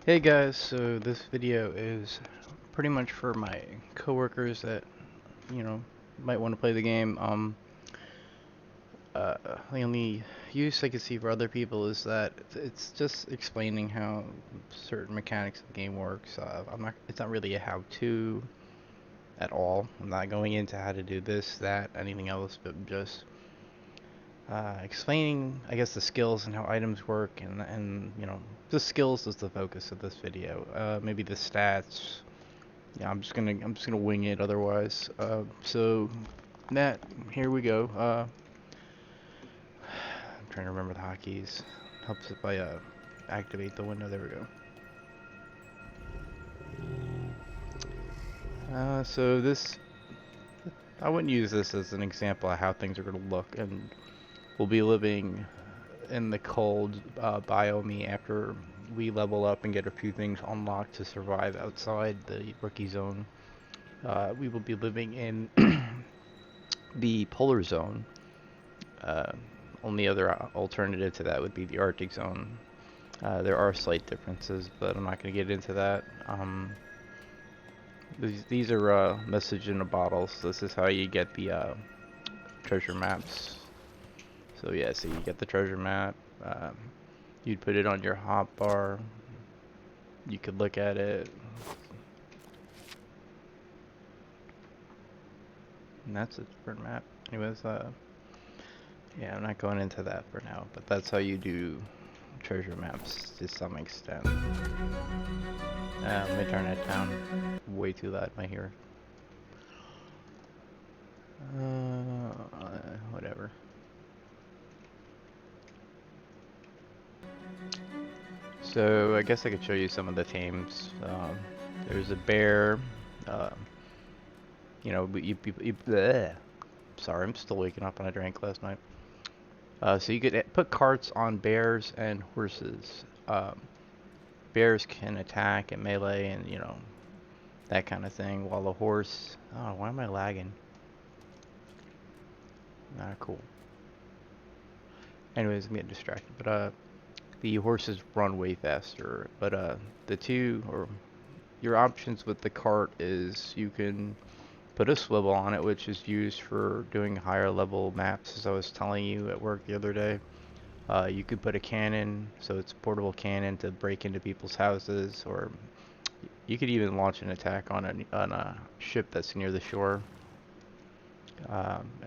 Hey guys, so this video is pretty much for my coworkers that, might want to play the game. The only use I can see for other people is that it's just explaining how certain mechanics of the game works. It's not really a how-to at all. I'm not going into how to do this, that, anything else, but just explaining, I guess, the skills and how items work, and the skills is the focus of this video. Maybe the stats. Yeah, I'm just gonna wing it otherwise. So Matt, here we go. I'm trying to remember the hotkeys. Helps if I activate the window. There we go. So this, I wouldn't use this as an example of how things are gonna look, and we'll be living in the cold biome after we level up and get a few things unlocked to survive outside the rookie zone. We will be living in the polar zone. Uh, Only other alternative to that would be the Arctic zone. There are slight differences, but I'm not going to get into that. These are message in a bottle, so this is how you get the treasure maps. So yeah, so you get the treasure map. You'd put it on your hotbar. You could look at it. And that's a different map. Anyways, yeah, I'm not going into that for now, but that's how you do treasure maps to some extent. Let me turn it down. Way too loud, my ear. Whatever. So I guess I could show you some of the tames. There's a bear. Uh, bleh. Sorry, I'm still waking up and I drank last night. So you could put carts on bears and horses. Bears can attack and melee and, that kind of thing, while the horse... Oh, why am I lagging? Not cool. Anyways, I'm getting distracted. But, the horses run way faster. But, your options with the cart is you can put a swivel on it, which is used for doing higher level maps, as I was telling you at work the other day. You could put a cannon, so it's a portable cannon to break into people's houses, or you could even launch an attack on a ship that's near the shore.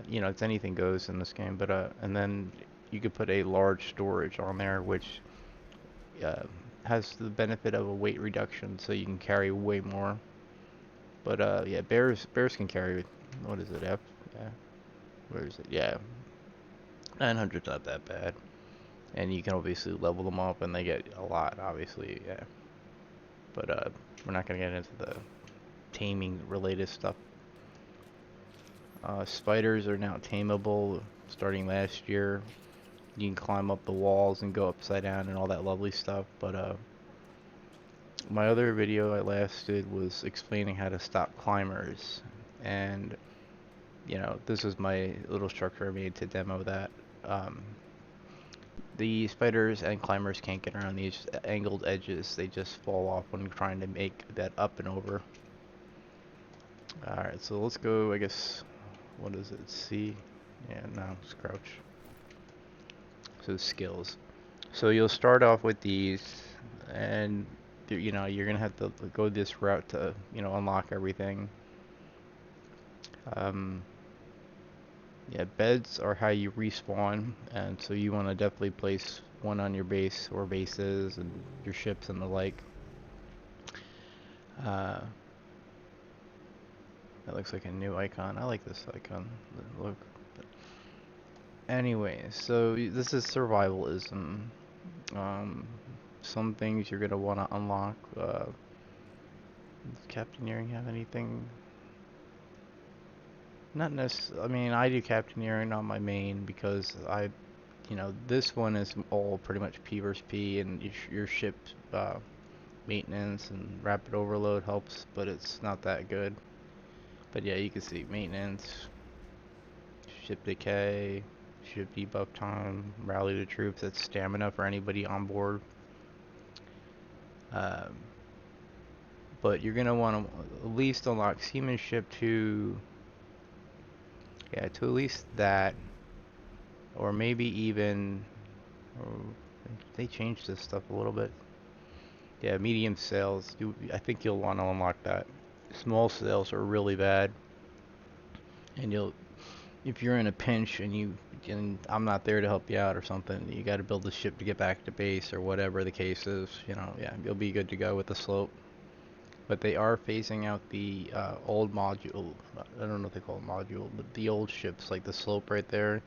It's anything goes in this game, but and then you could put a large storage on there, which uh, has the benefit of a weight reduction, so you can carry way more. But yeah, bears can carry, what is it, F? Yeah, where is it? Yeah, 900's not that bad, and you can obviously level them up, and they get a lot, obviously, yeah. But we're not gonna get into the taming related stuff. Spiders are now tameable starting last year. You can climb up the walls and go upside down and all that lovely stuff. But my other video I last did was explaining how to stop climbers. And, this is my little structure I made to demo that. The spiders and climbers can't get around these angled edges. They just fall off when trying to make that up and over. Alright, so let's go, I guess, what is it, C? Yeah, no, it's crouch. So skills. So you'll start off with these, and you're gonna have to go this route to unlock everything. Yeah, beds are how you respawn, and so you want to definitely place one on your base or bases and your ships and the like. That looks like a new icon. I like this icon. Look. Anyway, so this is survivalism. Some things you're gonna want to unlock. Does Captaineering have anything? Not necessarily. I mean, I do Captaineering on my main because this one is all pretty much P versus P, and your ship maintenance and rapid overload helps, but it's not that good. But yeah, you can see maintenance, ship decay, ship debuff time, rally the troops. That's stamina for anybody on board. Um, but you're gonna want to at least unlock seamanship to, yeah, to at least that, or maybe even, or they changed this stuff a little bit. Yeah, medium sails. I think you'll want to unlock that. Small sails are really bad, and if you're in a pinch and I'm not there to help you out or something, you got to build a ship to get back to base or whatever the case is. Yeah, you'll be good to go with the slope. But they are phasing out the old module. I don't know if they call it module, but the old ships, like the slope right there.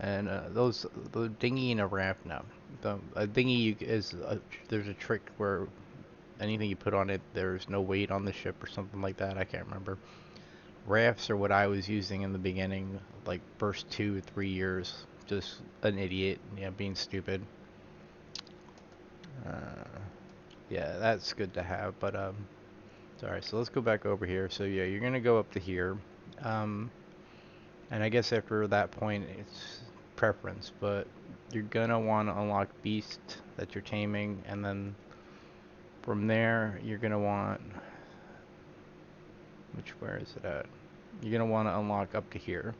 And the dinghy and a raft now. A dinghy there's a trick where anything you put on it, there's no weight on the ship or something like that. I can't remember. Rafts are what I was using in the beginning, like first 2 or 3 years. Just an idiot, yeah, being stupid. Yeah, that's good to have, but sorry. So let's go back over here. So yeah, you're gonna go up to here, um, and I guess after that point, it's preference, but you're gonna want to unlock beast that you're taming, and then from there, you're gonna want where is it at? You're gonna want to unlock up to here.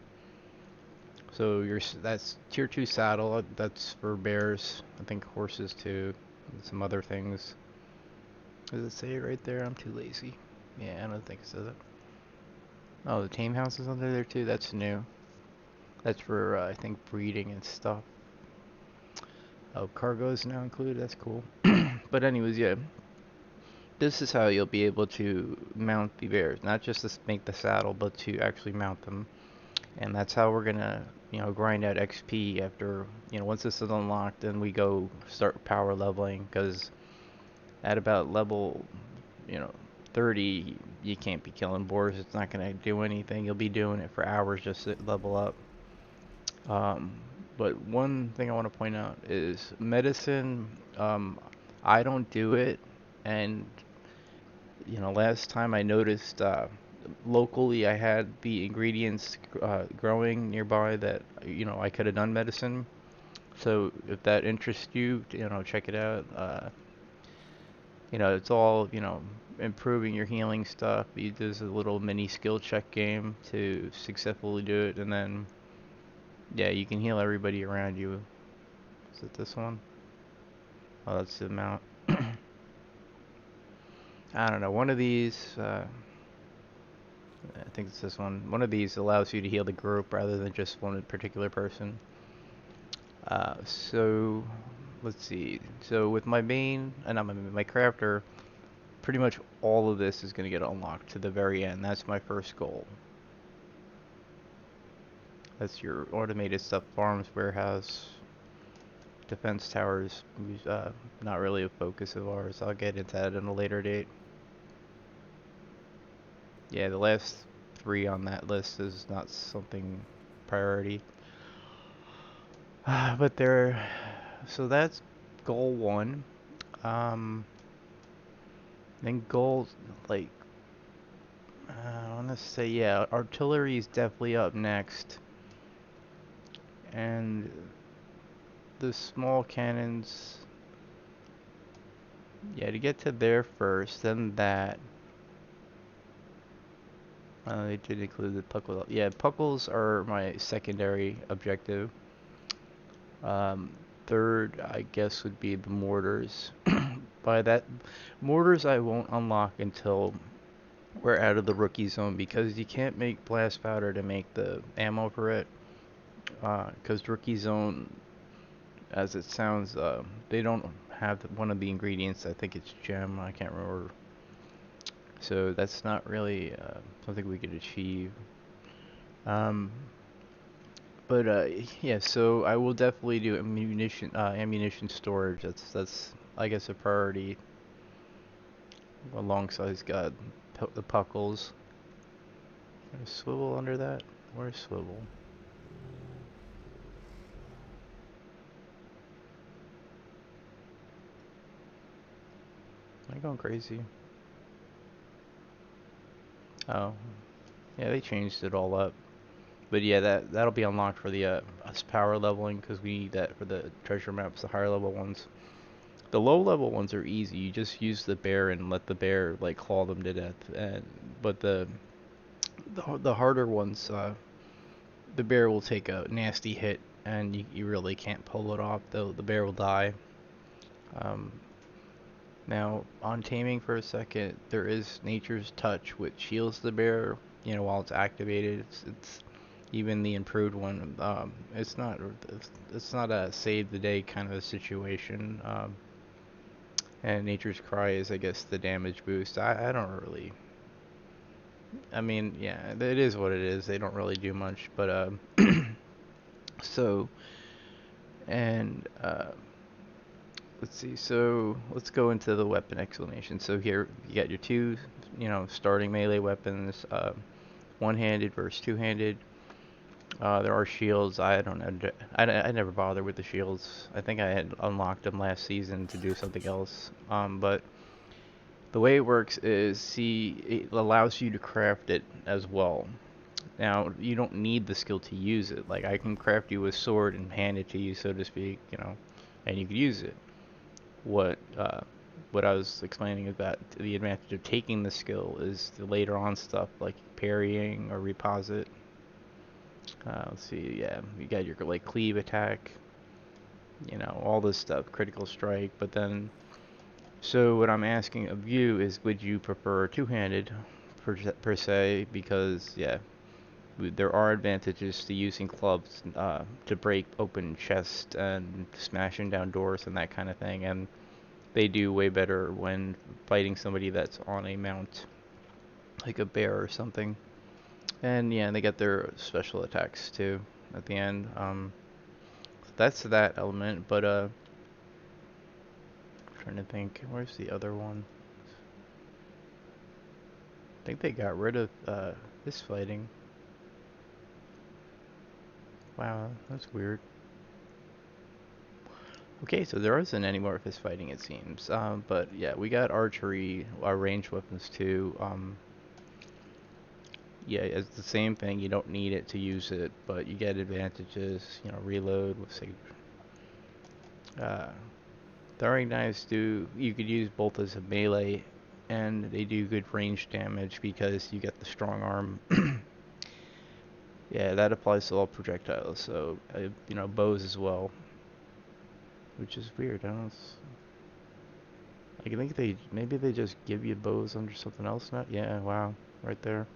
So that's tier 2 saddle. That's for bears. I think horses too. And some other things. Does it say it right there? I'm too lazy. Yeah, I don't think it says it. Oh, the tame house is under there too. That's new. That's for I think breeding and stuff. Oh, cargo's now included. That's cool. But anyways, yeah. This is how you'll be able to mount the bears. Not just to make the saddle, but to actually mount them. And that's how we're gonna, grind out XP after, once this is unlocked, then we go start power leveling, because at about level, you know, 30, you can't be killing boars. It's not gonna do anything. You'll be doing it for hours just to level up. Um, but one thing I want to point out is medicine. I don't do it, and last time I noticed locally I had the ingredients growing nearby that I could have done medicine. So if that interests you, check it out. It's all improving your healing stuff. There's a little mini skill check game to successfully do it, and then yeah, you can heal everybody around you. Is it this one? Oh, that's the amount. I don't know. One of these. I think it's this one. One of these allows you to heal the group rather than just one particular person. So let's see. So with my main, and my crafter, pretty much all of this is going to get unlocked to the very end. That's my first goal. That's your automated stuff, farms, warehouse, defense towers. Not really a focus of ours. I'll get into that in a later date. Yeah, the last 3 on that list is not something priority. But so that's goal 1. Then goals, like, I want to say, yeah, artillery is definitely up next. And the small cannons, yeah, to get to there first, then that. They did include the puckle. Yeah, puckles are my secondary objective. Third, I guess, would be the mortars. By that, mortars I won't unlock until we're out of the rookie zone, because you can't make blast powder to make the ammo for it. Because rookie zone, as it sounds, they don't have one of the ingredients. I think it's gem. I can't remember. So that's not really something we could achieve. Um, but yeah, so I will definitely do ammunition storage. That's I guess a priority alongside the puckles. There's swivel under that. Where's swivel? Am I going crazy? Oh, yeah, they changed it all up. But yeah, that'll be unlocked for the us power leveling, because we need that for the treasure maps, the higher level ones. The low level ones are easy. You just use the bear and let the bear like claw them to death. But the harder ones, the bear will take a nasty hit, and you really can't pull it off. The bear will die. Um, Now, on Taming for a second, there is Nature's Touch, which heals the bear, while it's activated. It's even the improved one. It's not a save the day kind of a situation. And Nature's Cry is, I guess, the damage boost. I don't really. I mean, yeah, it is what it is. They don't really do much, but so and let's see. So let's go into the weapon explanation. So here you got your two, starting melee weapons, one-handed versus two-handed. There are shields. I don't know. I never bothered with the shields. I think I had unlocked them last season to do something else. But the way it works is, see, it allows you to craft it as well. Now, you don't need the skill to use it. Like, I can craft you a sword and hand it to you, so to speak, and you could use it. What I was explaining is that the advantage of taking the skill is the later on stuff like parrying or reposit. Let's see, yeah, you got your like cleave attack, all this stuff, critical strike. But then, so what I'm asking of you is, would you prefer two-handed per se? Because yeah, there are advantages to using clubs to break open chests and smashing down doors and that kind of thing, and they do way better when fighting somebody that's on a mount, like a bear or something. And yeah, they get their special attacks too at the end. That's that element, but I'm trying to think, where's the other one? I think they got rid of this fighting. Wow, that's weird. Okay, so there isn't any more fist fighting, it seems. But yeah, we got archery, our ranged weapons too. Yeah, it's the same thing. You don't need it to use it, but you get advantages. Reload with say. Throwing knives you could use both as a melee, and they do good range damage because you get the strong arm. Yeah, that applies to all projectiles. So bows as well, which is weird. I think maybe they just give you bows under something else now. Yeah, wow, right there.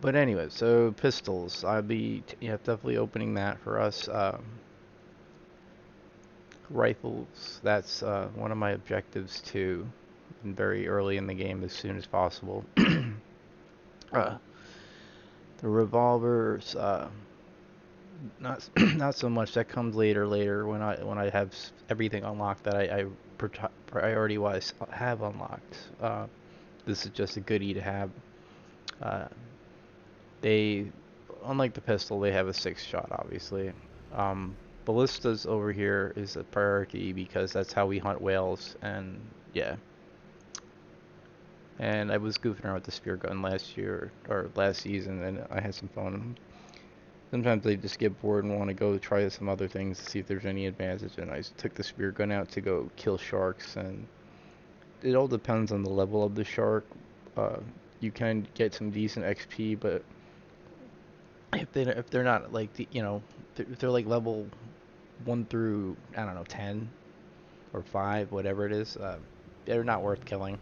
But anyway, so pistols. I'll be definitely opening that for us. Rifles. That's one of my objectives too. Very early in the game, as soon as possible. uh, the revolvers. Not not so much. That comes later when I have everything unlocked that I priority wise have unlocked. This is just a goodie to have. Uh, they, unlike the pistol, they have a 6-shot, obviously. Ballistas over here is a priority because that's how we hunt whales, and yeah. And I was goofing around with the spear gun last year or last season, and I had some fun. Sometimes I just get bored and want to go try some other things to see if there's any advantage, and I took the spear gun out to go kill sharks, and it all depends on the level of the shark. You can get some decent XP, but if they're not like if they're like level 1 through, I don't know, 10 or 5, whatever it is, they're not worth killing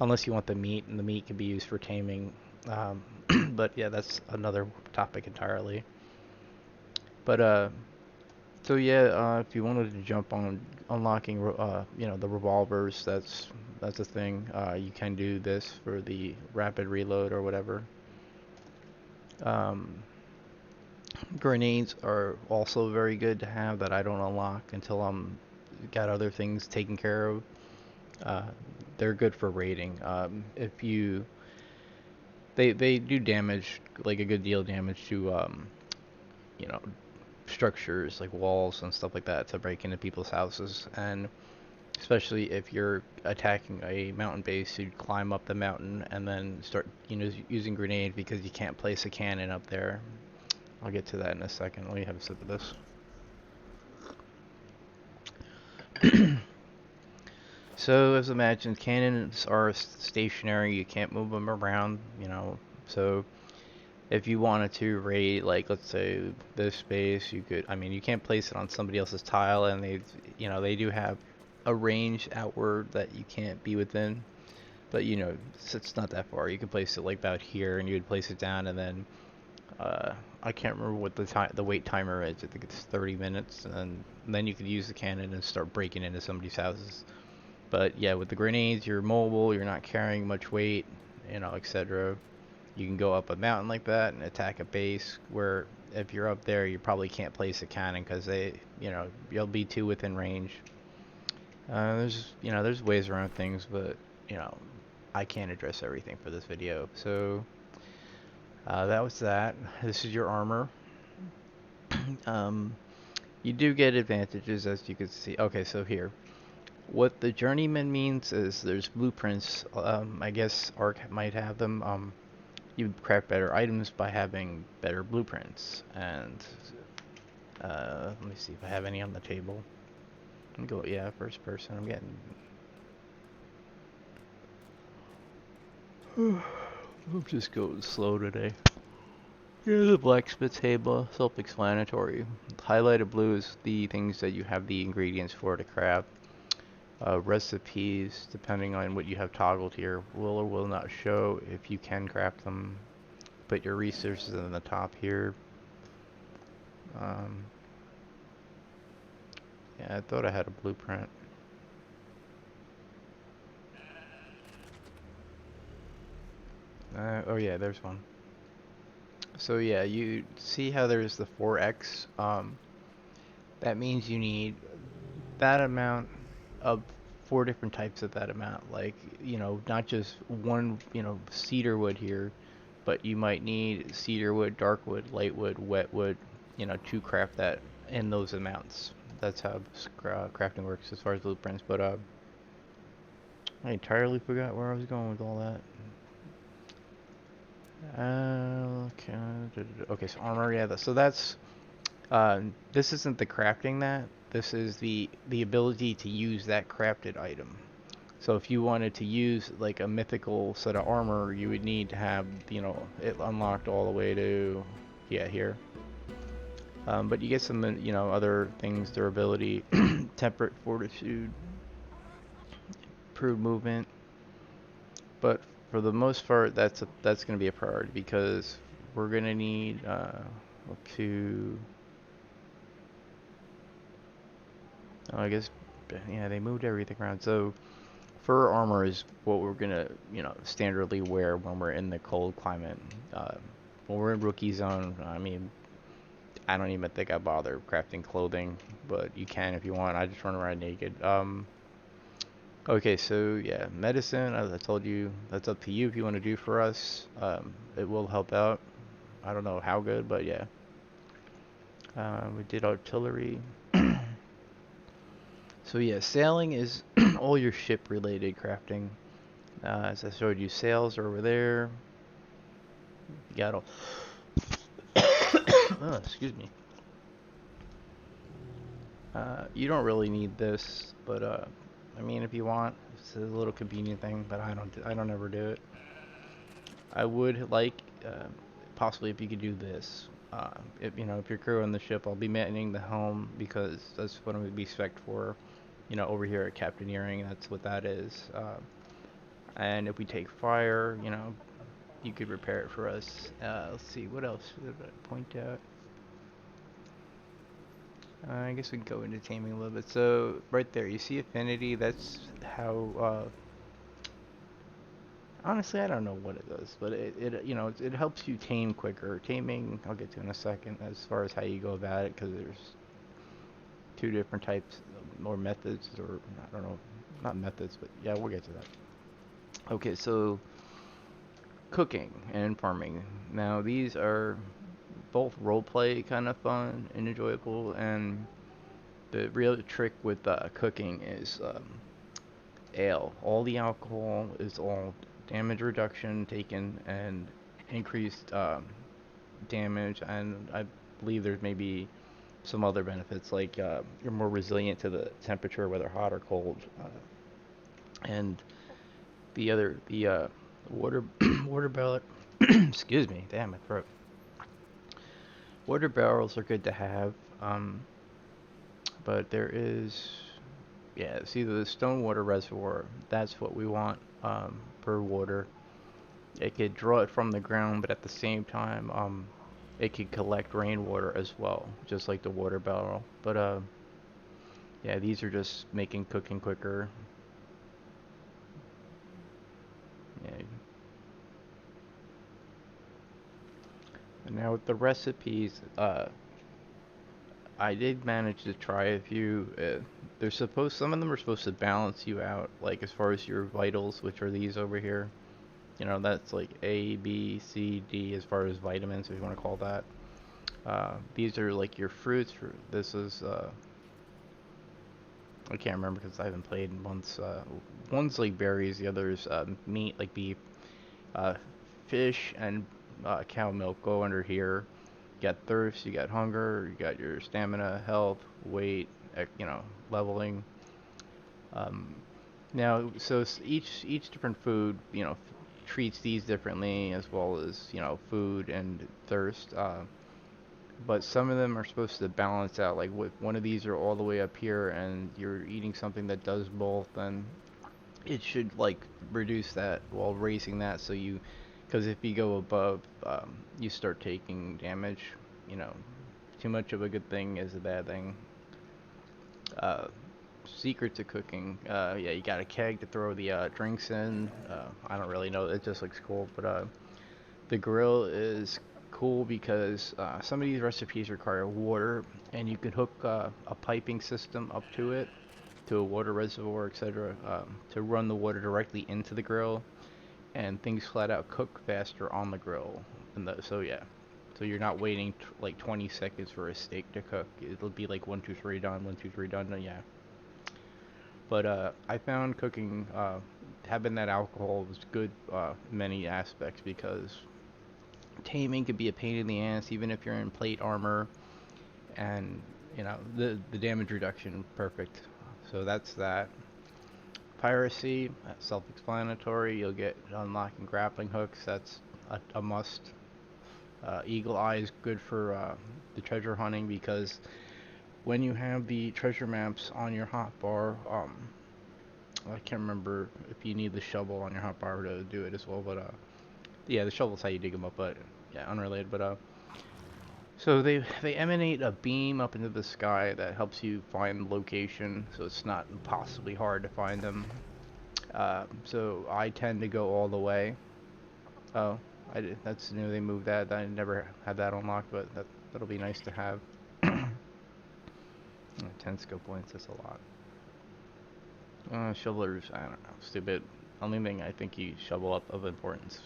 unless you want the meat, and the meat can be used for taming. But yeah, that's another topic entirely. But so yeah, if you wanted to jump on unlocking the revolvers, that's a thing. You can do this for the rapid reload or whatever. Grenades are also very good to have that I don't unlock until I'm got other things taken care of. They're good for raiding. If you they do damage, like a good deal of damage to you know structures like walls and stuff like that to break into people's houses, and especially if you're attacking a mountain base, you'd climb up the mountain and then start using grenade because you can't place a cannon up there. I'll get to that in a second. Let me have a sip of this. So, as I mentioned, cannons are stationary. You can't move them around, So, if you wanted to raid, like, let's say this space, you could, I mean, you can't place it on somebody else's tile, and they do have a range outward that you can't be within. But, it's not that far. You could place it, like, about here, and you would place it down, and then, I can't remember what the wait timer is. I think it's 30 minutes, and then you could use the cannon and start breaking into somebody's houses. But yeah, with the grenades, you're mobile, you're not carrying much weight, etc. You can go up a mountain like that and attack a base where if you're up there, you probably can't place a cannon because you'll be too within range. There's ways around things, but, I can't address everything for this video. So, that was that. This is your armor. You do get advantages, as you can see. Okay, so here. What the journeyman means is there's blueprints. I guess Ark might have them. You craft better items by having better blueprints. And let me see if I have any on the table. Let me go. Yeah, first person. I'm getting. I'm just going slow today. Here's the blacksmith table. Self-explanatory. Highlighted blue is the things that you have the ingredients for to craft. Recipes, depending on what you have toggled here, will or will not show if you can craft them. Put your resources in the top here. Yeah, I thought I had a blueprint. Oh yeah, there's one. So yeah, you see how there's the 4x? That means you need that amount of 4 different types of that amount. Like, not just one, cedar wood here, but you might need cedar wood, dark wood, light wood, wet wood, to craft that in those amounts. That's how crafting works as far as blueprints. But I entirely forgot where I was going with all that. Okay, so armor, yeah. So that's this isn't the crafting that. This is the ability to use that crafted item. So if you wanted to use like a mythical set of armor, you would need to have, it unlocked all the way to, yeah, here. But you get some, other things, durability, temperate fortitude, improved movement. But for the most part, that's going to be a priority because we're going to need to. Oh, I guess, yeah, they moved everything around. So fur armor is what we're gonna, standardly wear when we're in the cold climate. When we're in rookie zone, I mean, I don't even think I bother crafting clothing, but you can if you want. I just run around naked. Okay, so yeah, medicine, as I told you, that's up to you if you want to do for us. It will help out. I don't know how good, but yeah. We did artillery. So yeah, sailing is all your ship-related crafting. As I showed you, sails are over there. You got all. Oh, excuse me. You don't really need this, but I mean, if you want, it's a little convenient thing. But I don't ever do it. I would like, possibly if you could do this. If you're crew on the ship, I'll be manning the helm because that's what I'm gonna be spec'd for. Over here at Captaineering, that's what that is. And if we take fire, you could repair it for us. Let's see, what else did I point out? I guess we can go into taming a little bit. So, right there, you see affinity, that's how, honestly, I don't know what it does, but it helps you tame quicker. Taming, I'll get to in a second, as far as how you go about it, because there's 2 different types, or methods, or, I don't know, not methods, but yeah, we'll get to that. Okay, so cooking and farming. Now these are both roleplay kind of fun and enjoyable, and the real trick with cooking is ale. All the alcohol is all damage reduction taken and increased damage, and I believe there's maybe some other benefits like you're more resilient to the temperature, whether hot or cold. And the water water barrel. Excuse me, damn my throat. Water barrels are good to have, but there is, yeah, see the stone water reservoir. That's what we want for water. It could draw it from the ground, but at the same time, it could collect rainwater as well, just like the water barrel. But yeah, these are just making cooking quicker. Yeah. And now with the recipes, I did manage to try a few. Some of them are supposed to balance you out, like as far as your vitals, which are these over here. You know, that's like A, B, C, D as far as vitamins, if you want to call that. These are like your fruits. This is, I can't remember because I haven't played in months. One's like berries, the other's meat, like beef. Uh, Fish and cow milk go under here. You got thirst, you got hunger, you got your stamina, health, weight, leveling. Um, Now, so each different food, treats these differently as well as food and thirst. But some of them are supposed to balance out. Like one of these are all the way up here, and you're eating something that does both, then it should like reduce that while raising that. So because if you go above, you start taking damage. You know, too much of a good thing is a bad thing. Uh, Secret to cooking. Yeah, you got a keg to throw the drinks in. I don't really know. It just looks cool, but the grill is cool because some of these recipes require water, and you can hook a piping system up to it, to a water reservoir, etc., to run the water directly into the grill, and things flat out cook faster on the grill. So yeah, so you're not waiting like 20 seconds for a steak to cook. It'll be like 1, 2, 3 done, 1, 2, 3 done. Yeah. But I found cooking, having that alcohol was good in many aspects because taming could be a pain in the ass even if you're in plate armor, and the damage reduction perfect. So that's that. Piracy, self-explanatory. You'll get unlocking grappling hooks. That's a must. Eagle eye is good for the treasure hunting because when you have the treasure maps on your hotbar, I can't remember if you need the shovel on your hotbar to do it as well, but yeah, the shovel's how you dig them up, but yeah, unrelated. But so they emanate a beam up into the sky that helps you find location, so it's not impossibly hard to find them. So I tend to go all the way. Oh, that's new. They moved that. I never had that unlocked, but that'll be nice to have. 10 skill points. That's a lot. Shovelers, I don't know, stupid. Only thing I think you shovel up of importance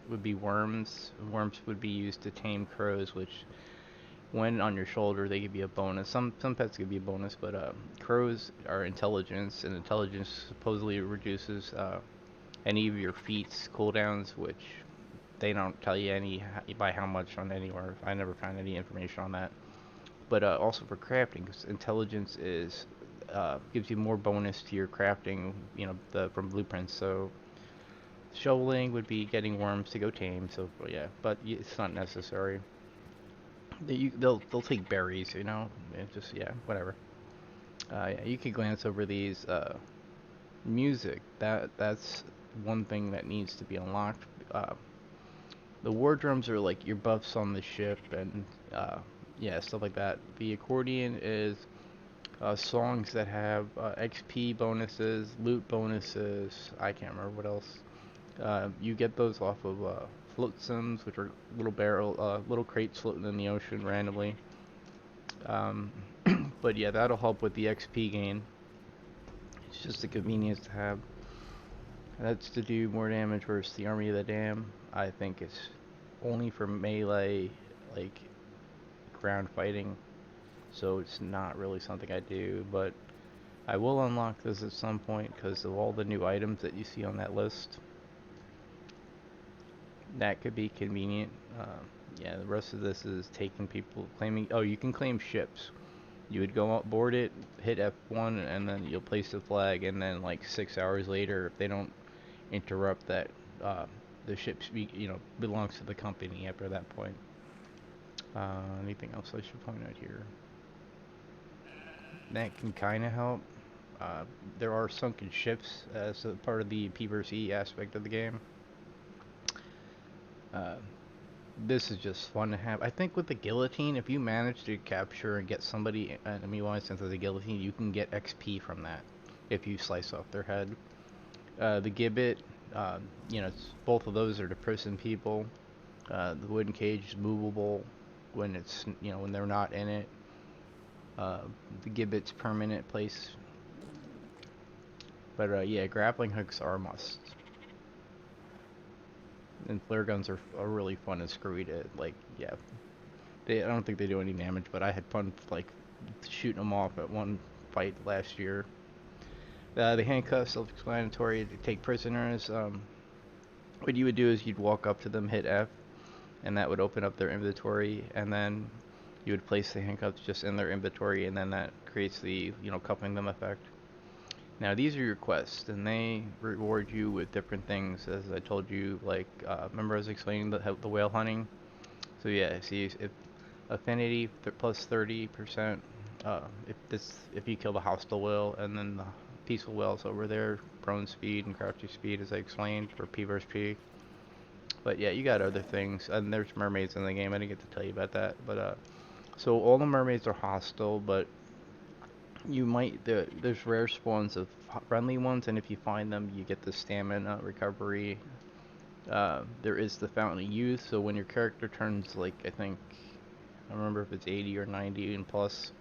would be worms. Worms would be used to tame crows, which, when on your shoulder, they give you a bonus. Some pets give you a bonus, but crows are intelligence, and intelligence supposedly reduces any of your feats cooldowns, which they don't tell you by how much on anywhere. I never found any information on that. But also for crafting, because intelligence gives you more bonus to your crafting, from blueprints. So shoveling would be getting worms to go tame. So yeah, but it's not necessary. They'll take berries, just yeah, whatever. Yeah, you could glance over these. Music, that's one thing that needs to be unlocked. The war drums are like your buffs on the ship, and yeah, stuff like that. The accordion is songs that have XP bonuses, loot bonuses. I can't remember what else. You get those off of float sims, which are little crates floating in the ocean randomly. Um, but yeah, that'll help with the XP gain. It's just a convenience to have. That's to do more damage versus the Army of the Dam. I think it's only for melee, like ground fighting, so it's not really something I do, but I will unlock this at some point because of all the new items that you see on that list. That could be convenient. Yeah, the rest of this is taking people, claiming. Oh, you can claim ships. You would go out, board it, hit F1, and then you'll place the flag, and then like 6 hours later, if they don't interrupt that, the ship, belongs to the company after that point. Anything else I should point out here? That can kind of help. Uh, there are sunken ships as a part of the P versus E aspect of the game. Uh, this is just fun to have. I think with the guillotine, if you manage to capture and get somebody enemy wise into the guillotine, you can get XP from that if you slice off their head. The gibbet, both of those are to prison people. The wooden cage is movable when it's when they're not in it. The gibbet's permanent place. But yeah, grappling hooks are a must. And flare guns are really fun and screwy to yeah. I don't think they do any damage, but I had fun like shooting them off at one fight last year. The handcuffs, self-explanatory, to take prisoners. What you would do is you'd walk up to them, hit F, and that would open up their inventory, and then you would place the handcuffs just in their inventory, and then that creates the cuffing them effect. Now these are your quests, and they reward you with different things, as I told you. Like, remember I was explaining the whale hunting? So yeah, see, if affinity plus 30%. If you kill the hostile whale, and then the peaceful whales over there, prone speed and crouching speed, as I explained, for P versus P. But yeah, you got other things, and there's mermaids in the game. I didn't get to tell you about that, but so all the mermaids are hostile, but there's rare spawns of friendly ones, and if you find them, you get the stamina recovery. There is the Fountain of Youth, so when your character turns, like, I don't remember if it's 80 or 90 and plus,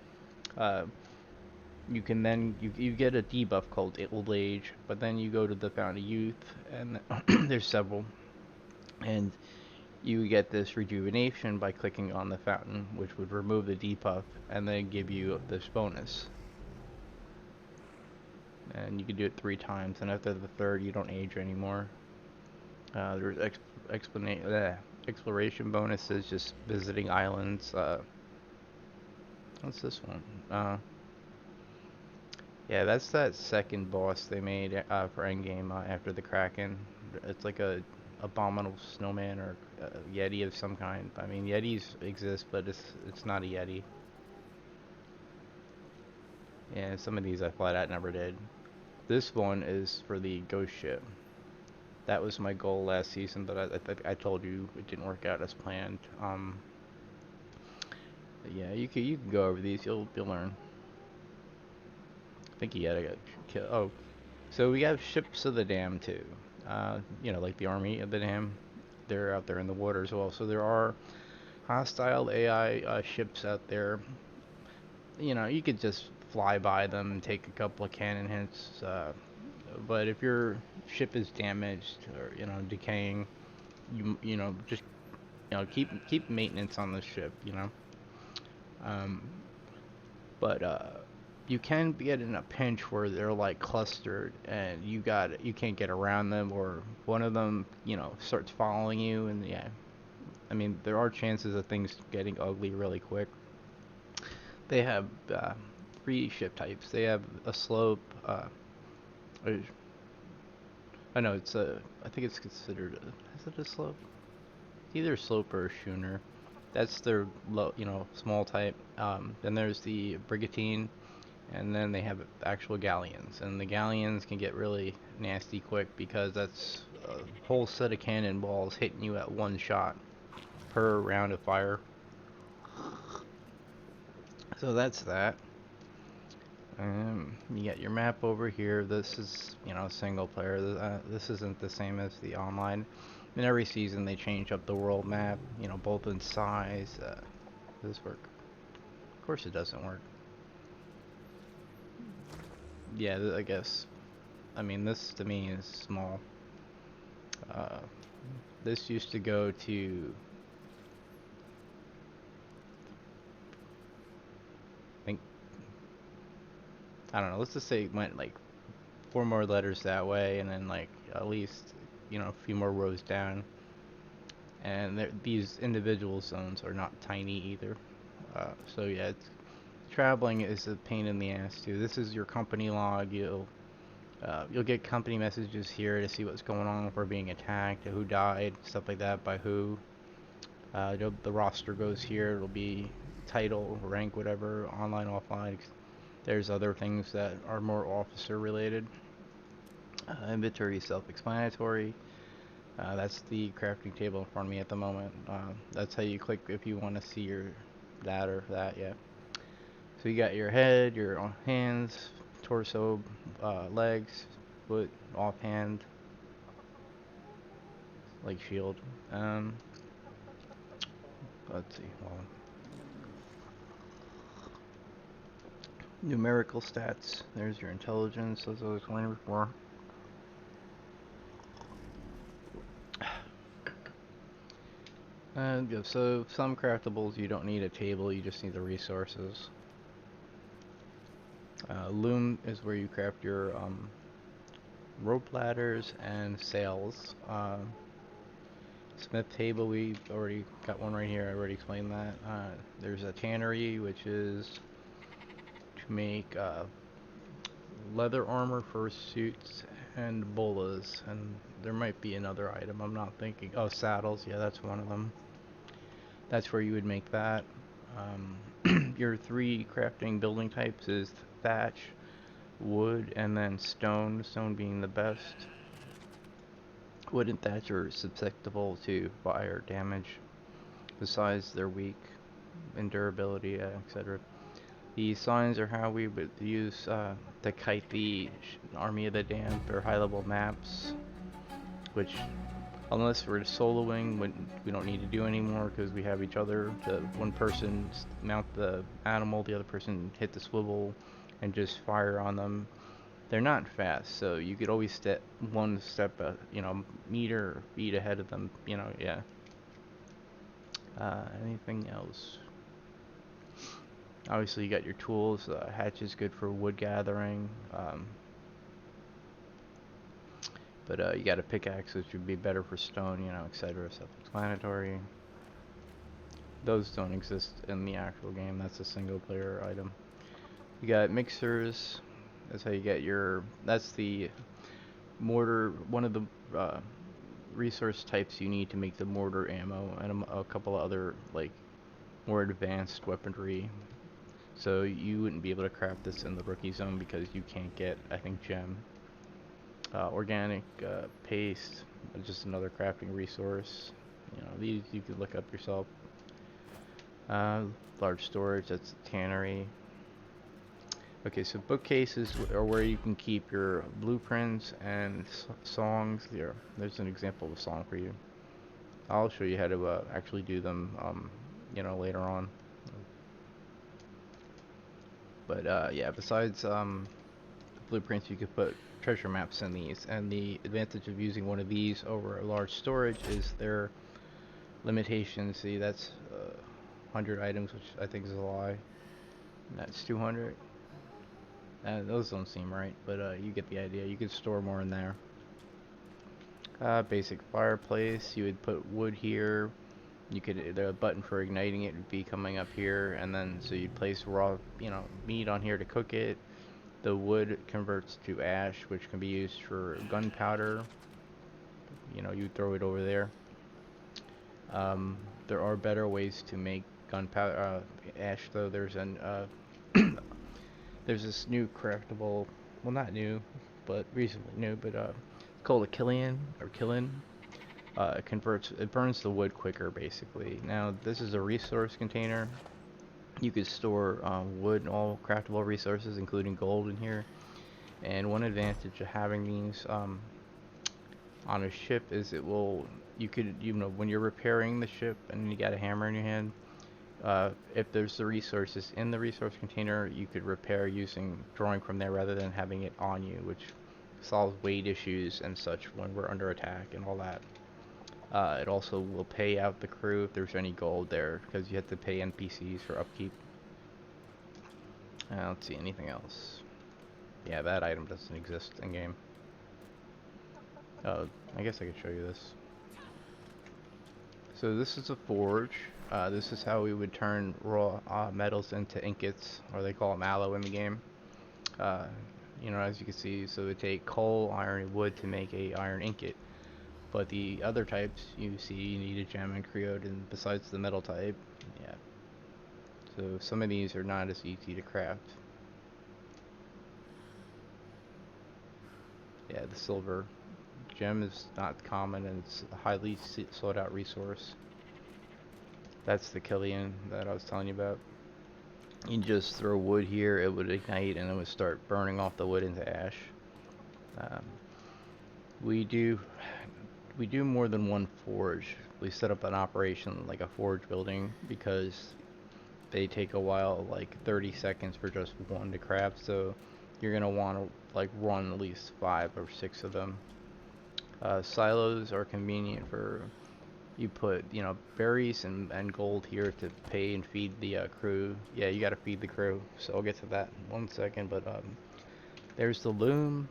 you can then, you get a debuff called Old Age, but then you go to the Fountain of Youth, and there's several, and you get this rejuvenation by clicking on the fountain, which would remove the debuff, and then give you this bonus. And you can do it 3 times, and after the third, you don't age anymore. There's exploration bonuses, just visiting islands. What's this one? Yeah, that's that second boss they made for endgame after the Kraken. It's like a abominable snowman or a yeti of some kind. I mean, yetis exist, but it's not a yeti. Yeah, some of these I flat out never did. This one is for the ghost ship. That was my goal last season, but I told you it didn't work out as planned. Yeah, you can go over these. You'll learn. I think you gotta get kill. Oh, so we have ships of the dam too. Like the army of the dam. They're out there in the water as well. So there are hostile AI ships out there. You could just fly by them and take a couple of cannon hits. But if your ship is damaged or decaying, just keep maintenance on the ship. Um, but you can get in a pinch where they're like clustered and you can't get around them, or one of them starts following you, and yeah, I mean there are chances of things getting ugly really quick. They have 3 ship types. They have a slope. I know I think it's considered is it a slope? It's either a slope or a schooner. That's their low, small type. Then there's the Brigatine, and then they have actual galleons, and the galleons can get really nasty quick because that's a whole set of cannonballs hitting you at one shot per round of fire. So that's that. You got your map over here. This is single player. This isn't the same as the online. In every season they change up the world map, both in size. Does this work? Of course it doesn't work. Yeah, I guess. I mean, this to me is small. This used to go to, I don't know, let's just say it went like 4 more letters that way, and then like at least, a few more rows down. and these individual zones are not tiny either. So yeah, traveling is a pain in the ass too. This is your company log. You'll get company messages here to see what's going on, if we're being attacked, who died, stuff like that, by who. The roster goes here. It'll be title, rank, whatever, online, offline. There's other things that are more officer related. Inventory is self-explanatory. That's the crafting table in front of me at the moment. That's how you click if you want to see that or that, yeah. So you got your head, your hands, torso, legs, foot, offhand, leg shield. Let's see. Well, numerical stats. There's your intelligence, as I was explaining before. So some craftables you don't need a table, you just need the resources. Loom is where you craft your rope ladders and sails. Smith table, we already got one right here. I already explained that. There's a tannery, which is to make leather armor, fursuits, and bolas. And there might be another item I'm not thinking. Oh, saddles. Yeah, that's one of them. That's where you would make that. Your 3 crafting building types is thatch, wood, and then stone. Stone being the best. Wood and thatch are susceptible to fire damage. Besides, they're weak in durability, etc. The signs are how we would use to kite the Army of the Damned for high-level maps, which, unless we're soloing, we don't need to do anymore because we have each other. One person mount the animal, the other person hit the swivel, and just fire on them. They're not fast, so you could always step one step, meter or feet ahead of them. Yeah. Anything else? Obviously, you got your tools. Hatch is good for wood gathering. But you got a pickaxe, which would be better for stone, etc. Self-explanatory. Those don't exist in the actual game. That's a single-player item. You got mixers. That's how you get that's the mortar, one of the resource types you need to make the mortar ammo, and a couple of other, more advanced weaponry. So you wouldn't be able to craft this in the rookie zone because you can't get, I think, gem. Organic paste, just another crafting resource. These you could look up yourself. Large storage, that's a tannery. Okay, so bookcases are where you can keep your blueprints and songs. There's an example of a song for you. I'll show you how to actually do them, later on. But yeah, besides blueprints, you could put treasure maps in these, and the advantage of using one of these over a large storage is their limitations. See, that's 100 items, which I think is a lie. And that's 200. Those don't seem right, but you get the idea. You could store more in there. Basic fireplace, you would put wood here. The button for igniting it would be coming up here, and then so you'd place raw, meat on here to cook it. The wood converts to ash, which can be used for gunpowder. You throw it over there. There are better ways to make gunpowder, ash though. There's this new craftable, well, not new, but recently new, but it's called a Killian or Killin. It burns the wood quicker, basically. Now, this is a resource container. You could store wood and all craftable resources, including gold, in here. And one advantage of having these on a ship is when you're repairing the ship and you got a hammer in your hand, if there's the resources in the resource container, you could repair drawing from there rather than having it on you, which solves weight issues and such when we're under attack and all that. It also will pay out the crew if there's any gold there, because you have to pay NPCs for upkeep. Let's see, anything else? Yeah, that item doesn't exist in game. I guess I could show you this. So this is a forge. This is how we would turn raw metals into ingots, or they call them alloy in the game. Uh, as you can see, so we take coal, iron, and wood to make a iron ingot. But the other types, you see, you need a gem and creote, and besides the metal type, yeah. So some of these are not as easy to craft. Yeah, the silver gem is not common, and it's a highly sought out resource. That's the Killian that I was telling you about. You just throw wood here, it would ignite, and it would start burning off the wood into ash. Um, we do more than one forge. We set up an operation like a forge building because they take a while, like 30 seconds for just one to craft. So you're gonna want to like run at least 5 or 6 of them. Silos are convenient for you put berries and gold here to pay and feed the crew. Yeah, you gotta feed the crew. So I'll get to that in 1 second. But there's the loom.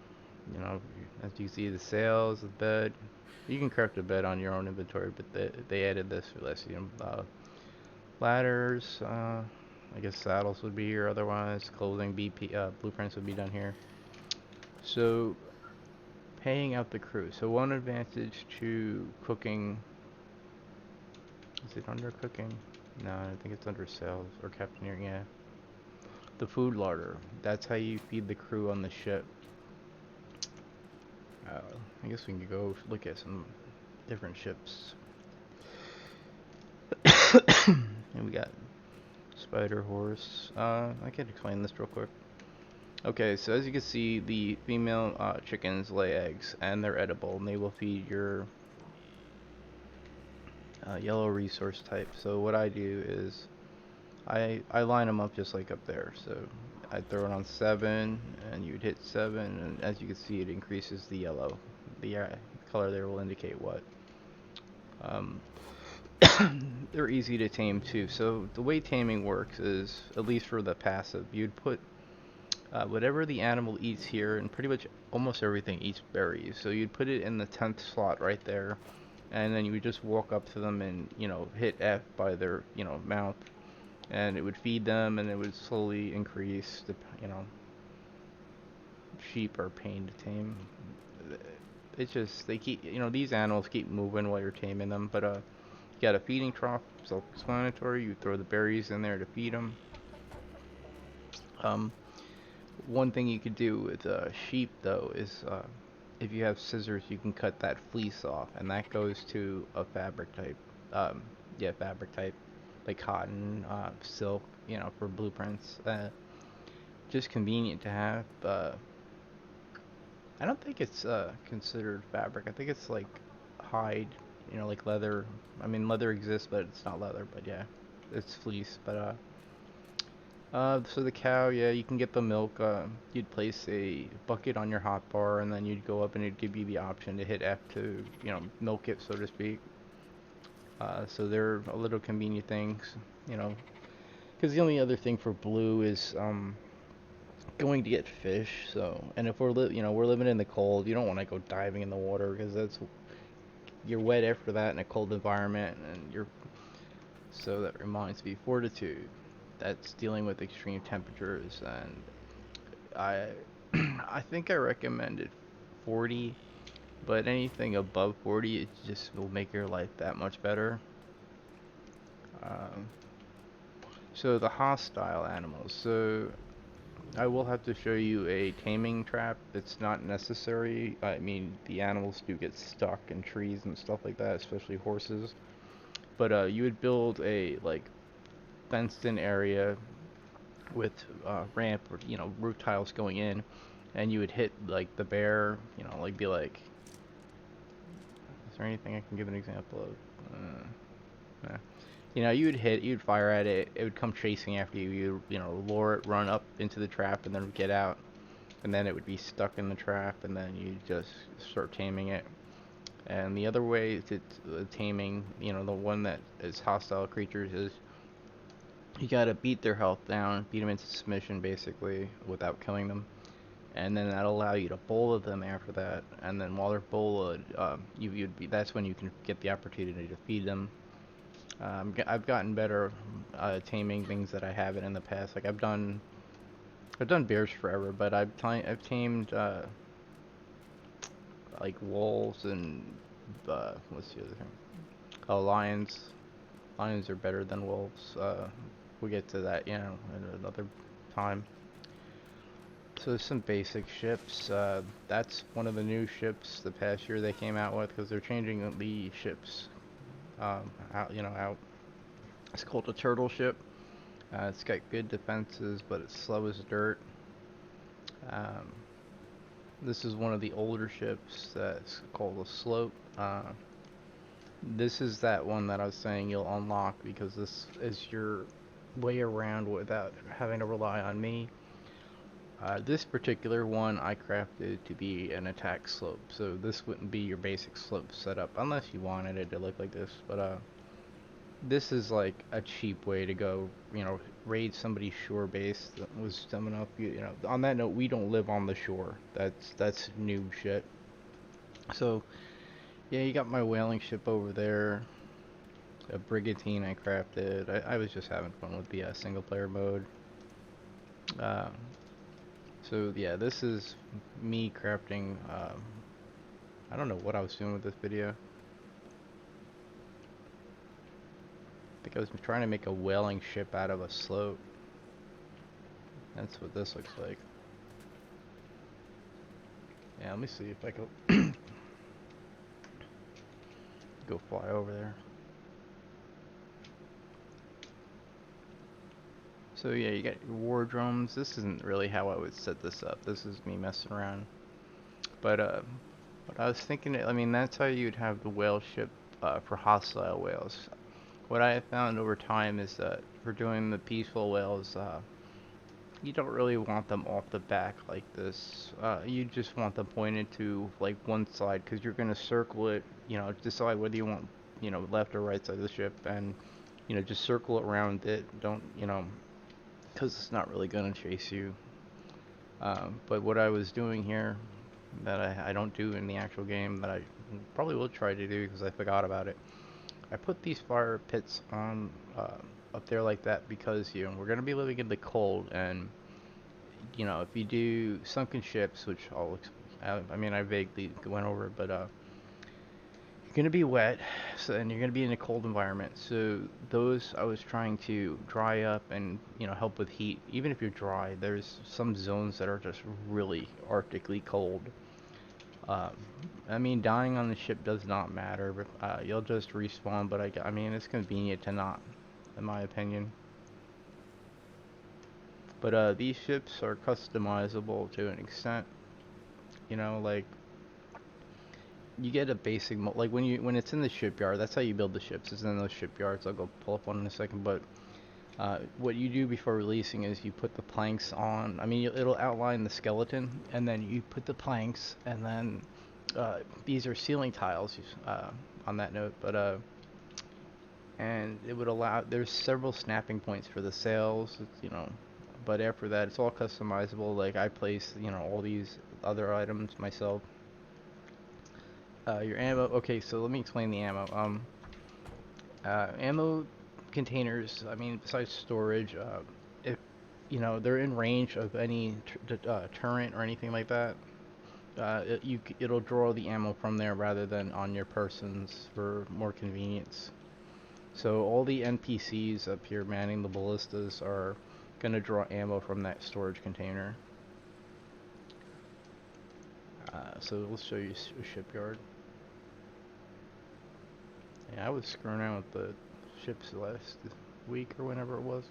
As you see, the sails, the bed. You can craft a bed on your own inventory, but they added this for this. Ladders. I guess saddles would be here. Otherwise, clothing, blueprints would be done here. So, paying out the crew. So one advantage to cooking. Is it under cooking? No, I think it's under sales or captaineering. Yeah. The food larder. That's how you feed the crew on the ship. I guess we can go look at some different ships. And we got Spider Horse. I can explain this real quick. Okay, so as you can see, the female chickens lay eggs, and they're edible, and they will feed your yellow resource type. So what I do is I line them up just like up there. So I throw it on 7, and you'd hit 7, and as you can see, it increases the yellow. The color there will indicate what. They're easy to tame too. So the way taming works is, at least for the passive, you'd put whatever the animal eats here, and pretty much almost everything eats berries. So you'd put it in the 10th slot right there, and then you would just walk up to them and hit F by their mouth, and it would feed them, and it would slowly increase. Sheep are pain to tame. It's just they keep these animals keep moving while you're taming them, but you got a feeding trough, self-explanatory. You throw the berries in there to feed them. One thing you could do with sheep, though, is if you have scissors, you can cut that fleece off, and that goes to a fabric type. Yeah, fabric type, like cotton, silk, for blueprints. Just convenient to have. I don't think it's considered fabric. I think it's like hide, like leather. I mean, leather exists, but it's not leather. But yeah, it's fleece. But so the cow, yeah, you can get the milk. You'd place a bucket on your hotbar, and then you'd go up, and it'd give you the option to hit F to, milk it, so to speak. So they're a little convenient things, because the only other thing for blue is going to get fish. So, and if we're we're living in the cold, you don't want to go diving in the water because you're wet after that in a cold environment, and so that reminds me, fortitude. That's dealing with extreme temperatures, and I I think I recommended 40, but anything above 40, it just will make your life that much better. Um, so the hostile animals. So I will have to show you a taming trap. It's not necessary. I mean, the animals do get stuck in trees and stuff like that, especially horses. But you would build a fenced-in area with ramp or roof tiles going in, and you would hit the bear. Be like, is there anything I can give an example of? Nah. You'd fire at it. It would come chasing after you. Lure it, run up into the trap, and then get out, and then it would be stuck in the trap, and then you just start taming it. And the other way to taming, the one that is hostile creatures, is you gotta beat their health down, beat them into submission basically, without killing them, and then that'll allow you to bullet them after that. And then while they're bullied, that's when you can get the opportunity to feed them. I've gotten better taming things that I haven't in the past. Like I've done bears forever, but I've tamed like wolves and what's the other thing? Oh, lions. Lions are better than wolves. We'll get to that, you know, at another time. So there's some basic ships. That's one of the new ships the past year they came out with because they're changing the ships out, you know, out. It's called a turtle ship. It's got good defenses, but it's slow as dirt. Um, this is one of the older ships that's called a slope. This is that one that I was saying you'll unlock because this is your way around without having to rely on me. This particular one I crafted to be an attack slope, so this wouldn't be your basic slope setup unless you wanted it to look like this. But this is like a cheap way to go, you know, raid somebody's shore base that was dumb enough. You know, on that note, we don't live on the shore. That's noob shit. So yeah, you got my whaling ship over there. A Brigatine I crafted. I was just having fun with the single player mode. Uh, so yeah, this is me crafting. I don't know what I was doing with this video. I think I was trying to make a whaling ship out of a slope. That's what this looks like. Yeah, let me see if I can go fly over there. So yeah, you got your war drums. This isn't really how I would set this up. This is me messing around. But what I was thinking, I mean, that's how you'd have the whale ship for hostile whales. What I have found over time is that for doing the peaceful whales, you don't really want them off the back like this. You just want them pointed to like one side because you're gonna circle it. You know, decide whether you want, you know, left or right side of the ship, and you know, just circle it around it. Don't, you know, because it's not really gonna chase you. But what I was doing here that I don't do in the actual game that I probably will try to do because I forgot about it. I put these fire pits on up there like that because, you know, we're gonna be living in the cold, and you know, if you do sunken ships, which I mean I vaguely went over it, but you're gonna be wet, so and you're gonna be in a cold environment. So those I was trying to dry up and, you know, help with heat. Even if you're dry, there's some zones that are just really arctically cold. Um, I mean, dying on the ship does not matter, but you'll just respawn. But I mean, it's convenient to not, in my opinion. But these ships are customizable to an extent. You know, like you get a basic like when it's in the shipyard. That's how you build the ships. It's in those shipyards. I'll go pull up one in a second. But what you do before releasing is you put the planks on. I mean, it'll outline the skeleton, and then you put the planks, and then these are ceiling tiles. On that note, but and it would allow. There's several snapping points for the sails. You know, but after that, it's all customizable. Like I place, you know, all these other items myself. Your ammo. Okay, so let me explain the ammo. Ammo containers. I mean, besides storage, if you know they're in range of any turret or anything like that, it'll draw the ammo from there rather than on your persons for more convenience. So all the NPCs up here manning the ballistas are gonna draw ammo from that storage container. So let's show you a shipyard. Yeah, I was screwing around with the ships last week or whenever it was.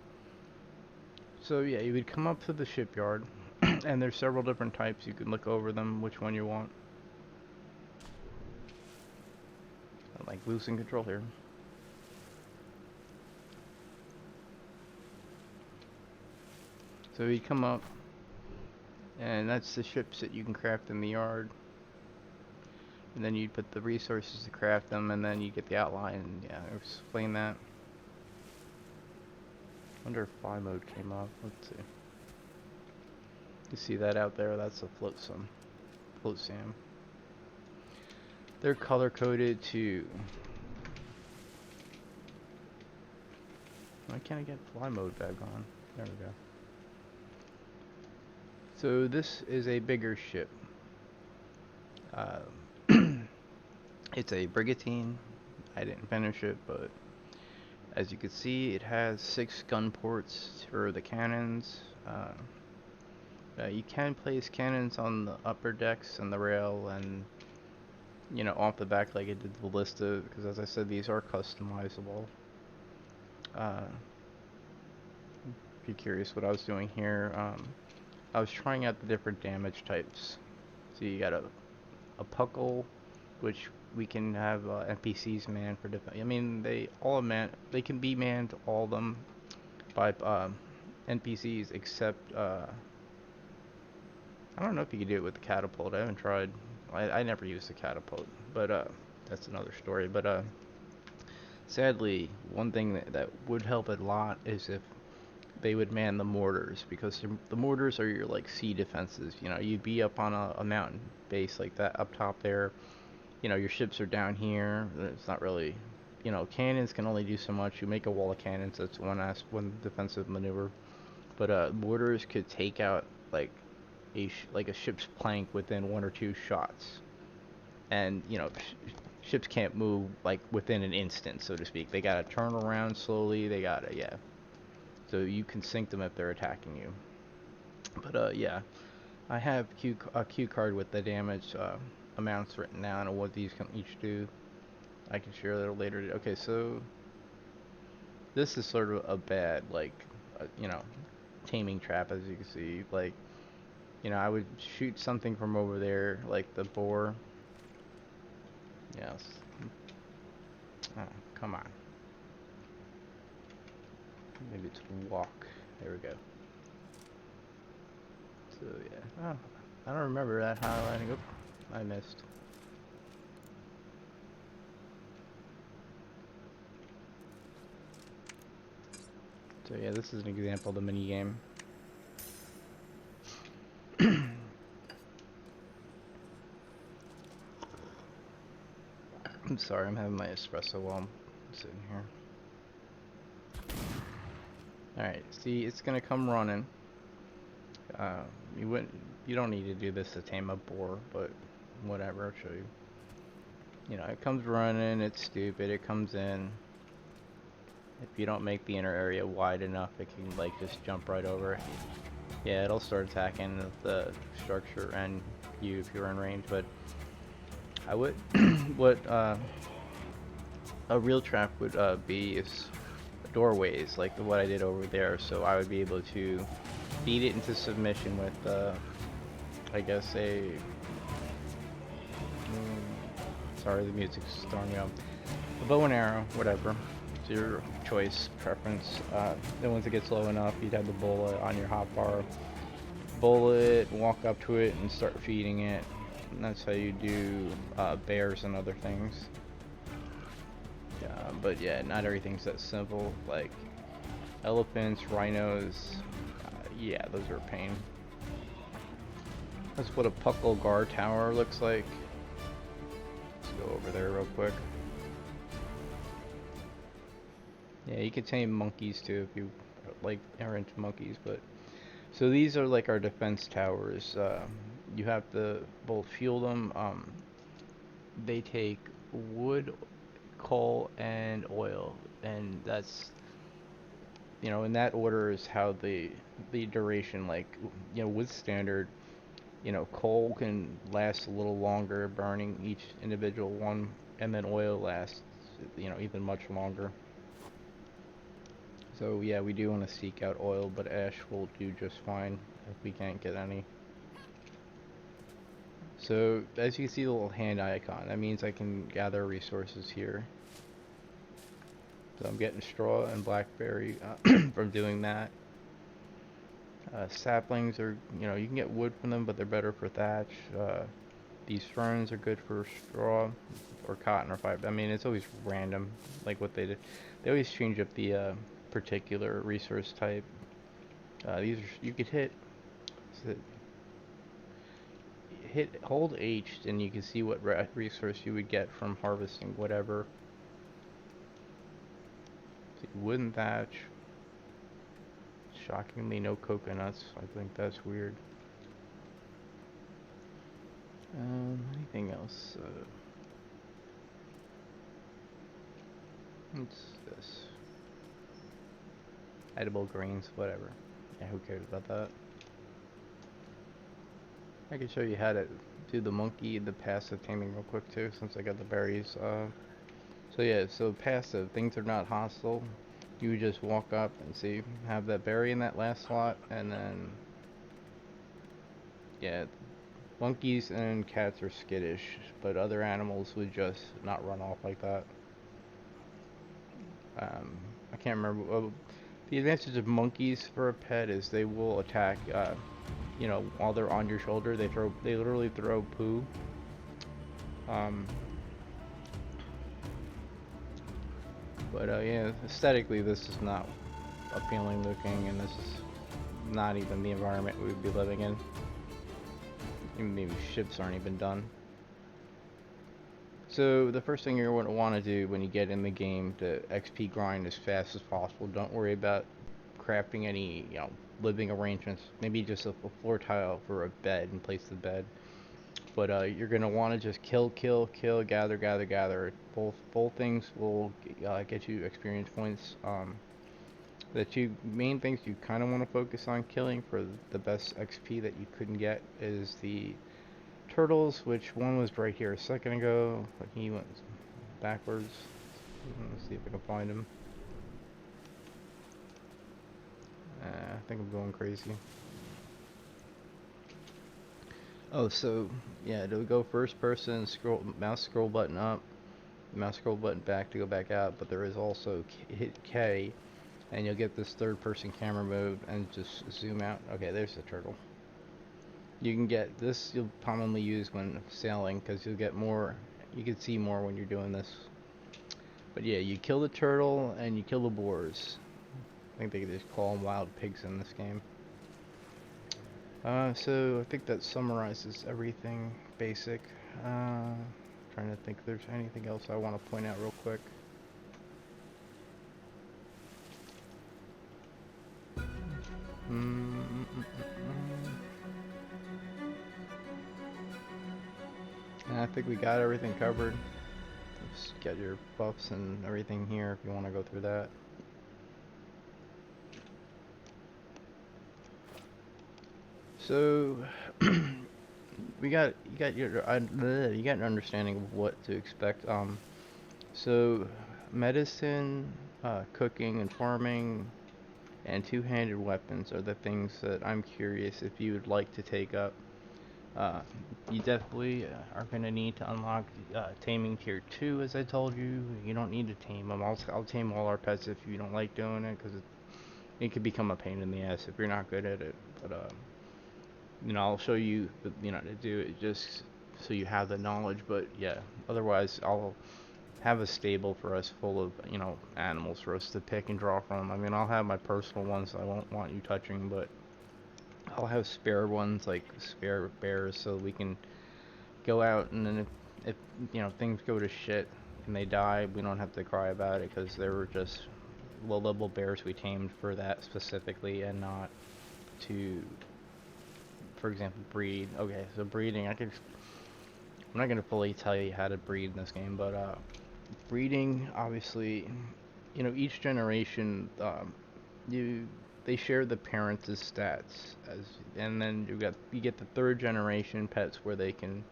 So yeah, you would come up to the shipyard, and there's several different types. You can look over them, which one you want. I'm like losing control here. So you come up, and that's the ships that you can craft in the yard. And then you put the resources to craft them, and then you get the outline. And yeah, I'll explain that. Wonder if fly mode came up. Let's see. You see that out there? That's a float sam. They're color coded to Why can't I get fly mode back on? There we go. So this is a bigger ship. Uh, it's a Brigatine. I didn't finish it, but as you can see, it has 6 gun ports for the cannons. You can place cannons on the upper decks and the rail, and off the back like it did the ballista, because as I said, these are customizable. If you're curious what I was doing here, I was trying out the different damage types. So you got a puckle, which we can have NPCs manned for different. I mean, they can be manned, all of them, by NPCs, except I don't know if you can do it with the catapult. I haven't tried. I never used the catapult, but that's another story. But sadly, one thing that would help a lot is if they would man the mortars, because the mortars are your like sea defenses. You'd be up on a mountain base like that up top there. Your ships are down here. It's not really, cannons can only do so much. You make a wall of cannons. That's one defensive maneuver. But mortars could take out like a ship's plank within 1 or 2 shots. And ships can't move like within an instant, so to speak. They gotta turn around slowly. They gotta, yeah. So you can sink them if they're attacking you. But yeah, I have a cue card with the damage amounts written down and what these can each do. I can share that later. Okay, so this is sort of a bad, like, taming trap, as you can see. Like, I would shoot something from over there, like the boar. Yes. Oh, come on. Maybe it's walk. There we go. So yeah. Oh, I don't remember that highlighting. Oop, I missed. So yeah, this is an example of the mini game. I'm sorry, I'm having my espresso while I'm sitting here. Alright, see, it's gonna come running. You don't need to do this to tame a boar, but whatever, I'll show you. It comes running, it's stupid, it comes in. If you don't make the inner area wide enough, it can like just jump right over. Yeah, it'll start attacking the structure and you if you're in range, but I would what a real trap would be is doorways like what I did over there, so I would be able to beat it into submission with I guess sorry, the music's throwing me off. A bow and arrow, whatever. It's your choice, preference. Then once it gets low enough, you'd have the bullet on your hotbar. Bullet, walk up to it and start feeding it. And that's how you do bears and other things. But yeah, not everything's that simple. Like elephants, rhinos, yeah, those are a pain. That's what a puckle guard tower looks like. Let's go over there real quick. Yeah, you can tame monkeys too if you like are into monkeys, but so these are like our defense towers. You have to both fuel them. They take wood, coal, and oil, and that's in that order is how the duration, like with standard, coal can last a little longer burning each individual one, and then oil lasts even much longer. So yeah, we do want to seek out oil, but ash will do just fine if we can't get any. So as you can see the little hand icon, that means I can gather resources here. So I'm getting straw and blackberry from doing that. Saplings are, you can get wood from them, but they're better for thatch. These ferns are good for straw or cotton or fiber. I mean, it's always random, like what they did. They always change up the particular resource type. These are, you could hold H and you can see what resource you would get from harvesting whatever. See, wooden thatch, Shockingly, no coconuts. I think that's weird. Anything else? What's this? Edible grains, whatever. Yeah, who cares about that? I can show you how to do the monkey, the passive taming real quick too, since I got the berries. So yeah, so passive, things are not hostile. You just walk up and see, have that berry in that last slot, and then, yeah, monkeys and cats are skittish, but other animals would just not run off like that. I can't remember. The advantage of monkeys for a pet is they will attack, you know, while they're on your shoulder. They literally throw poo. But yeah, aesthetically this is not appealing looking, and this is not even the environment we would be living in. Even maybe ships aren't even done. So the first thing you're going to want to do when you get in the game to XP grind as fast as possible, don't worry about crafting any, you know, living arrangements. Maybe just a floor tile for a bed and place the bed. But you're going to want to just kill, gather, gather, gather. Both things will get you experience points. The two main things you kind of want to focus on killing for the best XP that you couldn't get is the turtles, which one was right here a second ago, but he went backwards. Let's see if I can find him. I think I'm going crazy. Oh, so yeah, to go first person, mouse scroll button up, mouse scroll button back to go back out, but there is also hit K, and you'll get this third person camera mode and just zoom out. Okay, there's the turtle. You can get this, you'll commonly use when sailing, because you'll get more, you can see more when you're doing this. But yeah, you kill the turtle and you kill the boars. I think they just call them wild pigs in this game. So I think that summarizes everything basic. Trying to think if there's anything else I want to point out real quick. I think we got everything covered. Just get your buffs and everything here if you want to go through that. So you got an understanding of what to expect. So medicine, cooking and farming, and two-handed weapons are the things that I'm curious if you would like to take up. You definitely are going to need to unlock taming tier 2, as I told you. You don't need to tame them. I'll tame all our pets if you don't like doing it, because it could become a pain in the ass if you're not good at it. But you know, I'll show you, you know, to do it just so you have the knowledge. But yeah, otherwise I'll have a stable for us full of, you know, animals for us to pick and draw from. I mean, I'll have my personal ones I won't want you touching, but I'll have spare ones, like spare bears, so we can go out, and then if you know, things go to shit and they die, we don't have to cry about it, because they were just low-level bears we tamed for that specifically, and not to, for example, breed. Okay, so breeding, I'm not going to fully tell you how to breed in this game, but breeding, obviously, you know, each generation, they share the parents' stats, and then you get the third generation pets where they can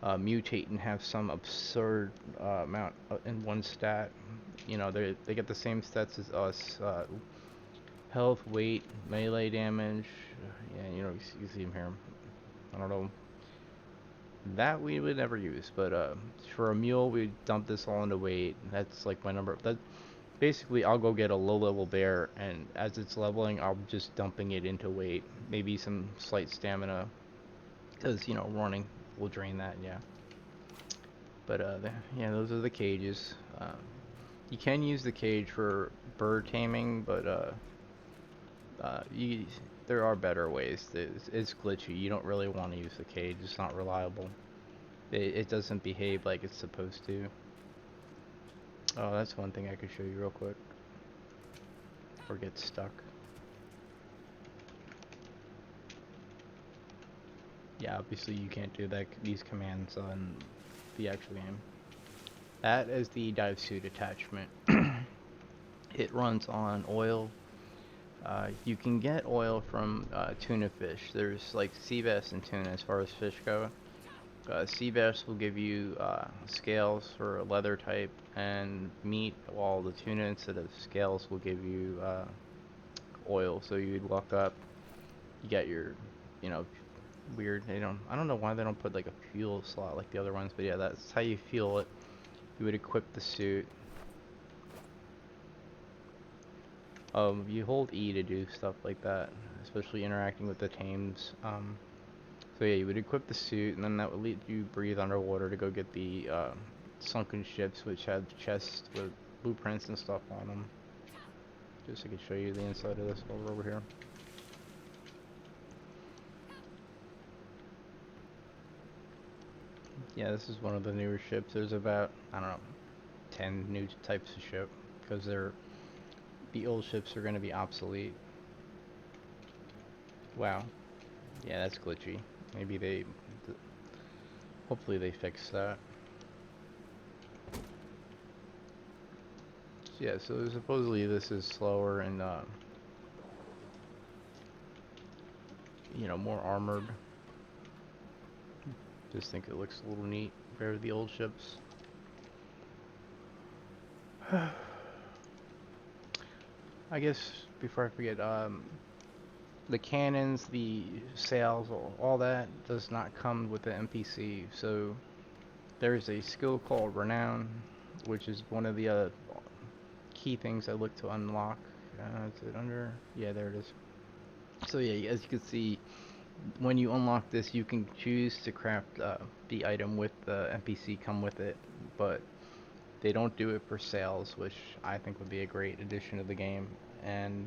mutate and have some absurd amount in one stat. You know, they get the same stats as us: health, weight, melee damage. Yeah, you know, you see them here. I don't know. That we would never use, but for a mule, we dump this all into weight. That's like my number. That basically, I'll go get a low-level bear, and as it's leveling, I'll just dumping it into weight. Maybe some slight stamina, because you know, running will drain that. Yeah. But yeah, those are the cages. You can use the cage for bird taming, but there are better ways. It's glitchy. You don't really want to use the cage. It's not reliable. It doesn't behave like it's supposed to. Oh, that's one thing I could show you real quick. Or get stuck. Yeah, obviously you can't do that these commands on the actual game. That is the dive suit attachment. It runs on oil. You can get oil from tuna fish. There's like sea bass and tuna as far as fish go. Sea bass will give you scales for a leather type and meat, while the tuna instead of scales will give you oil. So you'd walk up, you get your, you know, weird. I don't know why they don't put like a fuel slot like the other ones, but yeah, that's how you fuel it. You would equip the suit. You hold E to do stuff like that, especially interacting with the tames. So yeah, you would equip the suit, and then that would let you breathe underwater to go get the sunken ships, which had chests with blueprints and stuff on them. Just so I can show you the inside of this while we're over here. Yeah, this is one of the newer ships. There's about, I don't know, 10 new types of ship, because the old ships are going to be obsolete. Wow. Yeah, that's glitchy. Maybe hopefully they fix that. So yeah, so supposedly this is slower and, more armored. Just think it looks a little neat compared to the old ships. I guess before I forget, the cannons, the sails, all that does not come with the NPC. So there's a skill called Renown, which is one of the key things I look to unlock. Is it under? Yeah, there it is. So yeah, as you can see, when you unlock this, you can choose to craft the item with the NPC come with it, but they don't do it for sales, which I think would be a great addition to the game. And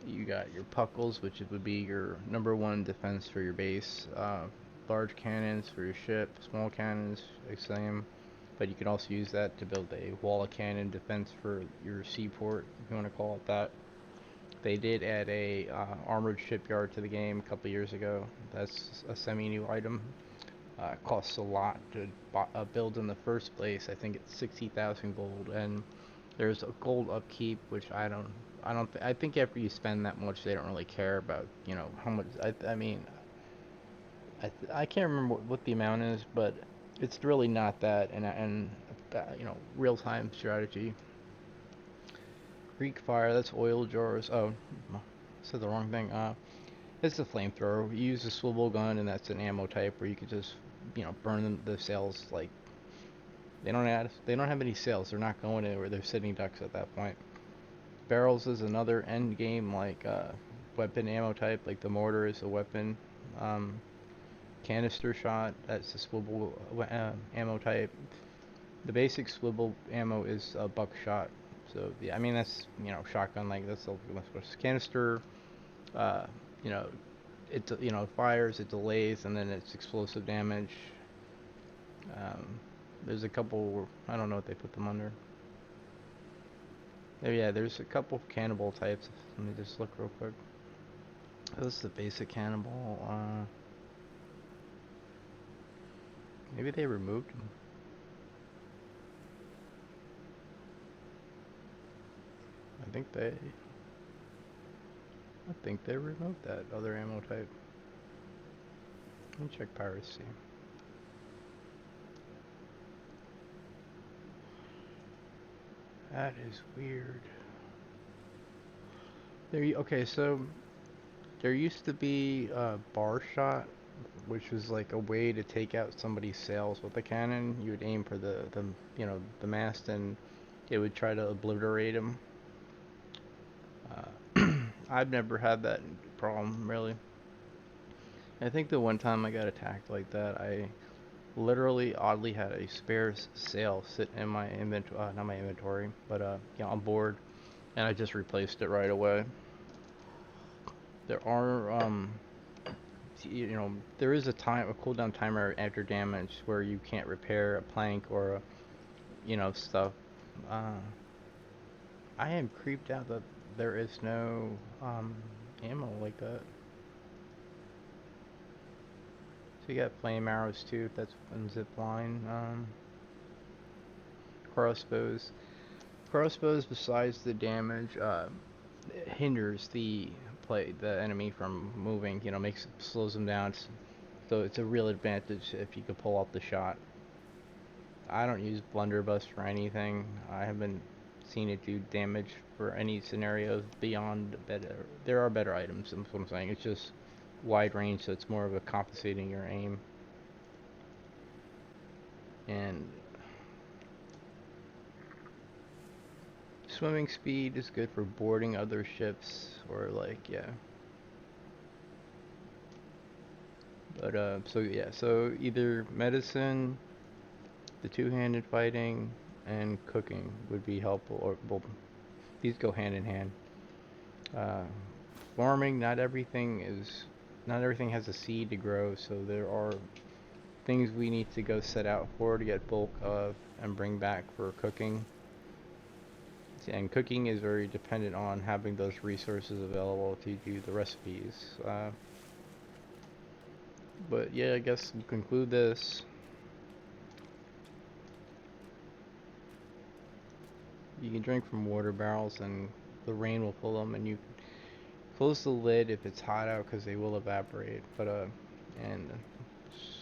you got your puckles, which would be your #1 defense for your base. Large cannons for your ship, small cannons, same. But you can also use that to build a wall of cannon defense for your seaport, if you want to call it that. They did add a armored shipyard to the game a couple years ago. That's a semi-new item. Costs a lot to build in the first place. I think it's 60,000 gold, and there's a gold upkeep, which I think after you spend that much, they don't really care about, how much. I mean, I can't remember what the amount is, but it's really not that. And real-time strategy. Greek fire, that's oil jars. Oh, I said the wrong thing. It's a flamethrower. You use a swivel gun, and that's an ammo type where you can just, burn the sails. Like they don't have any sails. They're not going anywhere. They're sitting ducks at that point. Barrels is another end game like weapon ammo type. Like the mortar is a weapon. Um, Canister shot, that's a swivel ammo type. The basic swivel ammo is a buckshot. So yeah, I mean that's shotgun, like that's the canister. Uh, you know, it fires, it delays, and then it's explosive damage. Um, there's a couple. I don't know what they put them under. Oh, yeah, there's a couple of cannibal types. Let me just look real quick. This is the basic cannibal. Maybe they removed them. I think they. I think they removed that other ammo type. Let me check piracy. That is weird. Okay, so there used to be a bar shot, which was like a way to take out somebody's sails with a cannon. You would aim for the mast, and it would try to obliterate him. I've never had that problem really. I think the one time I got attacked like that, I literally oddly had a spare sail sit in my inventory, not my inventory, but on board, and I just replaced it right away. There are there is a cooldown timer after damage where you can't repair a plank or stuff. Uh, I am creeped out that there is no ammo like that. So you got flame arrows too, if that's one zip line. Crossbows. Crossbows, besides the damage, it hinders the enemy from moving. You know, slows them down. So it's a real advantage if you can pull off the shot. I don't use blunderbuss for anything. I haven't seen it do damage for any scenarios beyond better. There are better items. That's what I'm saying. It's just wide range, so it's more of a compensating your aim. And swimming speed is good for boarding other ships, or like, yeah. But so either medicine, the two-handed fighting, and cooking would be helpful, or well, these go hand in hand. Uh, Farming, not everything has a seed to grow, so there are things we need to go set out for to get bulk of and bring back for cooking. And cooking is very dependent on having those resources available to do the recipes. But yeah, I guess we'll conclude this. You can drink from water barrels and the rain will fill them, and you close the lid if it's hot out because they will evaporate. But and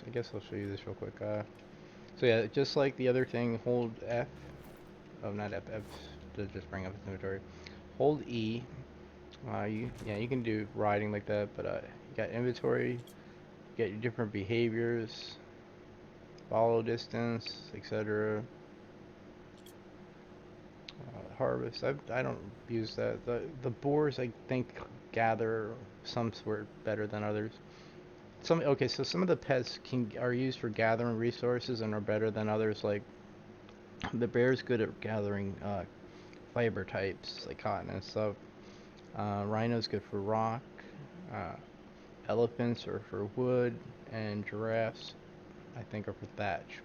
I guess I'll show you this real quick. So yeah, just like the other thing, hold F. Oh, not F. F to just bring up its inventory. Hold E. You can do riding like that, but you got inventory. You get your different behaviors, follow distance, etc. Harvest. I don't use that. The boars I think gather some sort better than others. So some of the pets are used for gathering resources and are better than others. Like the bear's good at gathering fiber types like cotton and stuff. Rhino's good for rock. Uh, Elephants are for wood, and giraffes I think are for thatch.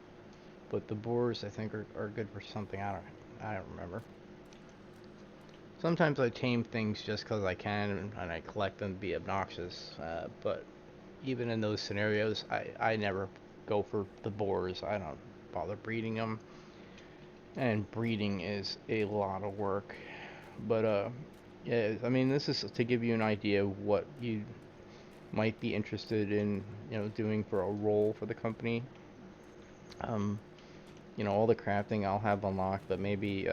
But the boars I think are good for something. I don't remember. Sometimes I tame things just because I can, and I collect them to be obnoxious. But even in those scenarios, I never go for the boars. I don't bother breeding them. And breeding is a lot of work. But, yeah, I mean, this is to give you an idea of what you might be interested in, doing for a role for the company. All the crafting I'll have unlocked, but maybe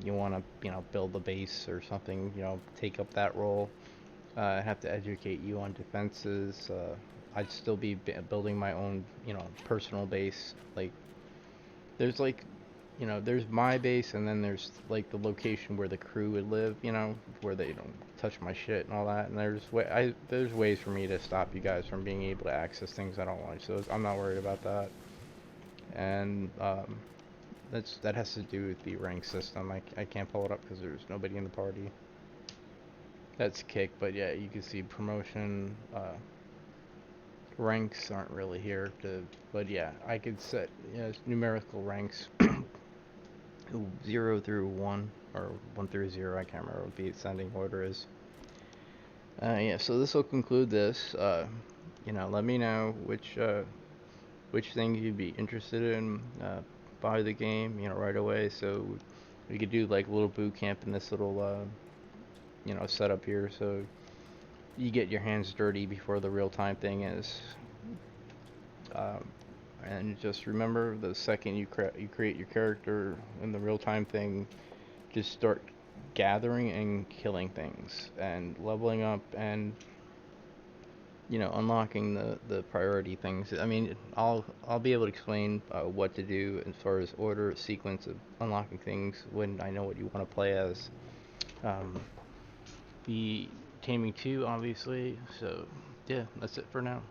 you want to, build a base or something, take up that role. I have to educate you on defenses. I'd still be building my own, personal base. Like, there's there's my base, and then there's like the location where the crew would live, where they don't touch my shit and all that. And there's ways for me to stop you guys from being able to access things I don't want. So I'm not worried about that. And that has to do with the rank system. I can't pull it up because there's nobody in the party. That's kick, but yeah, you can see promotion. Ranks aren't really here but yeah, I could set numerical ranks 0 through 1 or 1 through 0. I can't remember what the ascending order is. Yeah, so this will conclude this. Let me know which things you'd be interested in by the game, right away. So we could do like a little boot camp in this little setup here, so you get your hands dirty before the real time thing is. And just remember, the second you create your character in the real time thing, just start gathering and killing things and leveling up and unlocking the priority things. I mean, I'll be able to explain what to do as far as order, sequence of unlocking things when I know what you want to play as. The Taming 2, obviously. So yeah, that's it for now.